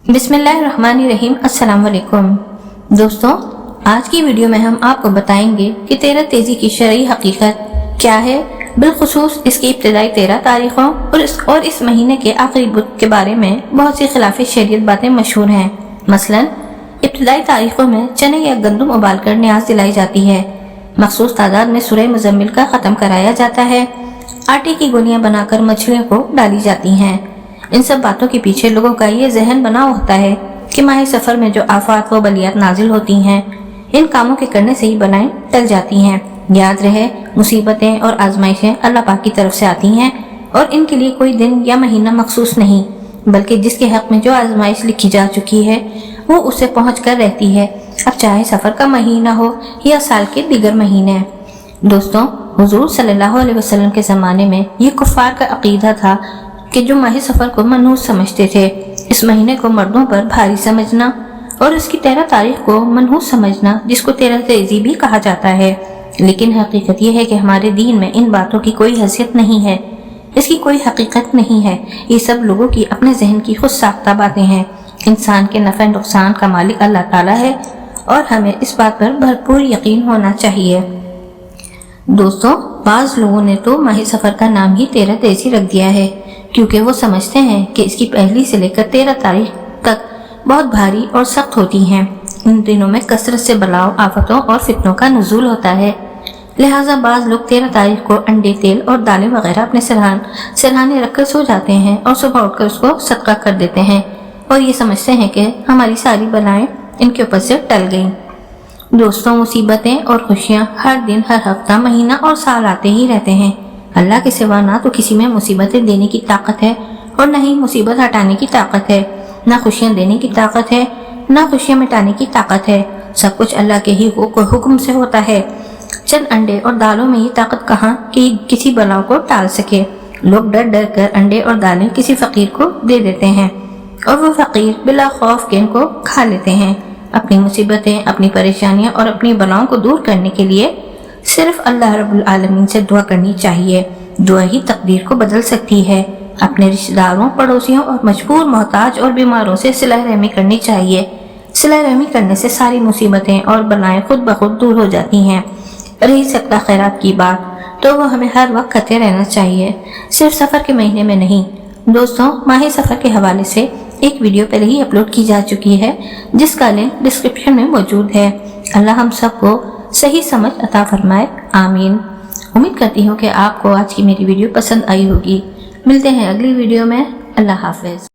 बिस्मिल्लाहिर्रहमानिर्रहीम। अस्सलाम वालेकुम दोस्तों, आज की वीडियो में हम आपको बताएंगे कि 13 तेजी की शरई हकीकत क्या है, बिलखुसूस इसकी इब्तिदाई 13 तारीखों और इस महीने के आखिरी बुध के बारे में बहुत सी खिलाफ शरीयत बातें मशहूर हैं। मसलन इब्तिदाई तारीखों में चने या गंदम उबाल कर न्याज दिलाई जाती है, मखसूस तादाद में सूरह मुज़म्मिल का ख़त्म कराया जाता है, आटे की गोलियां बनाकर मछलियों को डाली जाती हैं। इन सब बातों के पीछे लोगों का ये जहन बना होता है कि माह सफ़र में जो आफात व बलियात नाजिल होती हैं, इन कामों के करने से ही बलाएं टल जाती हैं। याद रहे, मुसीबतें और आजमाइशें अल्लाह पाक की तरफ से आती हैं और इनके लिए कोई दिन या महीना मखसूस नहीं, बल्कि जिसके हक में जो आजमाइश लिखी जा चुकी है वो उसे पहुँच कर रहती है, अब चाहे सफ़र का महीना हो या साल के दीगर महीने। दोस्तों, हुजूर सल्लल्लाहु अलैहि वसल्लम के ज़माने में ये कुफ़ार का अकीदा था कि जो माह सफ़र को मनहूस समझते थे, इस महीने को मर्दों पर भारी समझना और इसकी 13 तारीख को मनहूस समझना, जिसको 13 तेजी भी कहा जाता है। लेकिन हकीकत यह है कि हमारे दीन में इन बातों की कोई हैसियत नहीं है, इसकी कोई हकीकत नहीं है। ये सब लोगों की अपने जहन की खुद साख्ता बातें हैं। इंसान के नफ़े नुकसान का मालिक अल्लाह ताला है और हमें इस बात पर भरपूर यकीन होना चाहिए। दोस्तों, बाज़ लोगों ने तो माह सफ़र का नाम ही 13 तेजी रख दिया है, क्योंकि वो समझते हैं कि इसकी पहली से लेकर 13 तारीख तक बहुत भारी और सख्त होती हैं। इन दिनों में कसरत से बलाओ, आफतों और फितनों का नुज़ूल होता है। लिहाजा बाज़ लोग 13 तारीख को अंडे, तेल और दालें वगैरह अपने सिरहाने रखकर सो जाते हैं और सुबह उठकर उसको सदका कर देते हैं और ये समझते हैं कि हमारी सारी बलाएं इनके ऊपर से टल गईं। दोस्तों, मुसीबतें और खुशियाँ हर दिन, हर हफ्ता, महीना और साल आते ही रहते हैं। अल्लाह के सिवा ना तो किसी में मुसीबतें देने की ताकत है और न ही मुसीबत हटाने की ताकत है, ना खुशियाँ देने की ताकत है, ना खुशियाँ मिटाने की ताकत है। सब कुछ अल्लाह के ही हुक्म से होता है। चंद अंडे और दालों में ये ताकत कहाँ कि किसी बलाओं को टाल सके। लोग डर डर कर अंडे और दालें किसी फ़कीर को दे देते हैं और वो फ़कीर बिला खौफ के इनको खा लेते हैं। अपनी मुसीबतें, अपनी परेशानियाँ और अपनी बलाओं को दूर करने के लिए सिर्फ अल्लाह रब्बुल आलमीन से दुआ करनी चाहिए। दुआ ही तकदीर को बदल सकती है। अपने रिश्तेदारों, पड़ोसियों और मजबूर, मोहताज और बीमारों से सिला रहमी करनी चाहिए। सिला रहमी करने से सारी मुसीबतें और बलाएं खुद ब खुद दूर हो जाती हैं। रही सदका खैरात की बात, तो वो हमें हर वक्त करते रहना चाहिए, सिर्फ सफ़र के महीने में नहीं। दोस्तों, माह सफ़र के हवाले से एक वीडियो पहले ही अपलोड की जा चुकी है, जिसका लिंक डिस्क्रिप्शन में मौजूद है। अल्लाह हम सबको सही समझ अता फरमाए, आमीन। उम्मीद करती हूँ कि आपको आज की मेरी वीडियो पसंद आई होगी। मिलते हैं अगली वीडियो में। अल्लाह हाफिज।